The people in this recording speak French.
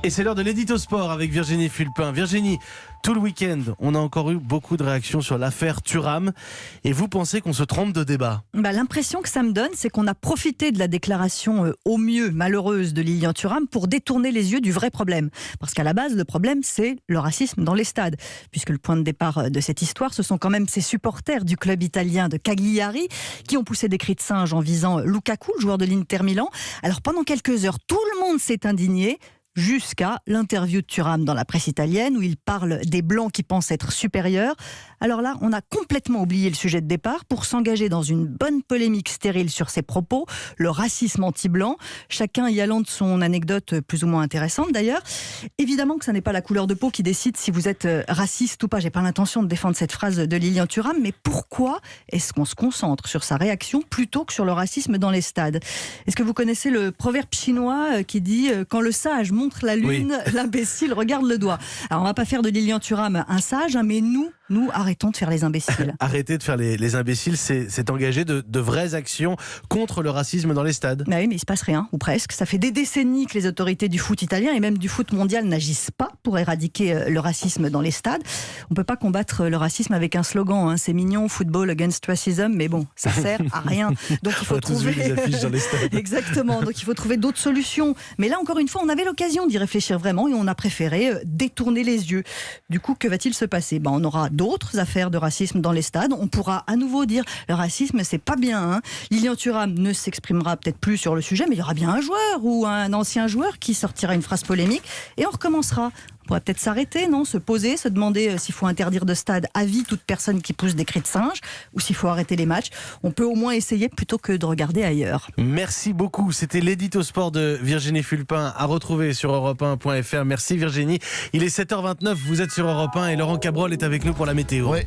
Et c'est l'heure de l'édito sport avec Virginie Fulpin. Virginie, tout le week-end, on a encore eu beaucoup de réactions sur l'affaire Thuram. Et vous pensez qu'on se trompe de débat? L'impression que ça me donne, c'est qu'on a profité de la déclaration au mieux malheureuse de Lilian Thuram pour détourner les yeux du vrai problème. Parce qu'à la base, le problème, c'est le racisme dans les stades. Puisque le point de départ de cette histoire, ce sont quand même ces supporters du club italien de Cagliari qui ont poussé des cris de singe en visant Lukaku, le joueur de l'Inter Milan. Alors pendant quelques heures, tout le monde s'est indigné. Jusqu'à l'interview de Thuram dans la presse italienne où il parle des Blancs qui pensent être supérieurs. Alors là, on a complètement oublié le sujet de départ pour s'engager dans une bonne polémique stérile sur ses propos, le racisme anti-blanc, chacun y allant de son anecdote plus ou moins intéressante d'ailleurs. Évidemment que ça n'est pas la couleur de peau qui décide si vous êtes raciste ou pas. J'ai pas l'intention de défendre cette phrase de Lilian Thuram, mais pourquoi est-ce qu'on se concentre sur sa réaction plutôt que sur le racisme dans les stades? Est-ce que vous connaissez le proverbe chinois qui dit « Quand le sage montre la lune, oui, l'imbécile regarde le doigt ». Alors on va pas faire de Lilian Thuram un sage, mais nous, arrêtons de faire les imbéciles. Arrêtez de faire les imbéciles, c'est engager de vraies actions contre le racisme dans les stades. Bah oui, mais il se passe rien, ou presque. Ça fait des décennies que les autorités du foot italien et même du foot mondial n'agissent pas pour éradiquer le racisme dans les stades. On peut pas combattre le racisme avec un slogan, hein. C'est mignon, football against racism, mais bon, ça sert à rien. Donc il faut trouver des affiches dans les stades. Exactement. Donc il faut trouver d'autres solutions. Mais là, encore une fois, on avait l'occasion d'y réfléchir vraiment et on a préféré détourner les yeux. Du coup, que va-t-il se passer? On aura d'autres affaires de racisme dans les stades. On pourra à nouveau dire le racisme, c'est pas bien. Hein. Lilian Thuram ne s'exprimera peut-être plus sur le sujet, mais il y aura bien un joueur ou un ancien joueur qui sortira une phrase polémique et on recommencera. On pourrait peut-être s'arrêter, non? Se poser, se demander s'il faut interdire de stade à vie toute personne qui pousse des cris de singe ou s'il faut arrêter les matchs. On peut au moins essayer plutôt que de regarder ailleurs. Merci beaucoup. C'était l'édito sport de Virginie Fulpin à retrouver sur europe1.fr. Merci Virginie. Il est 7h29, vous êtes sur Europe 1 et Laurent Cabrol est avec nous pour la météo. Oui.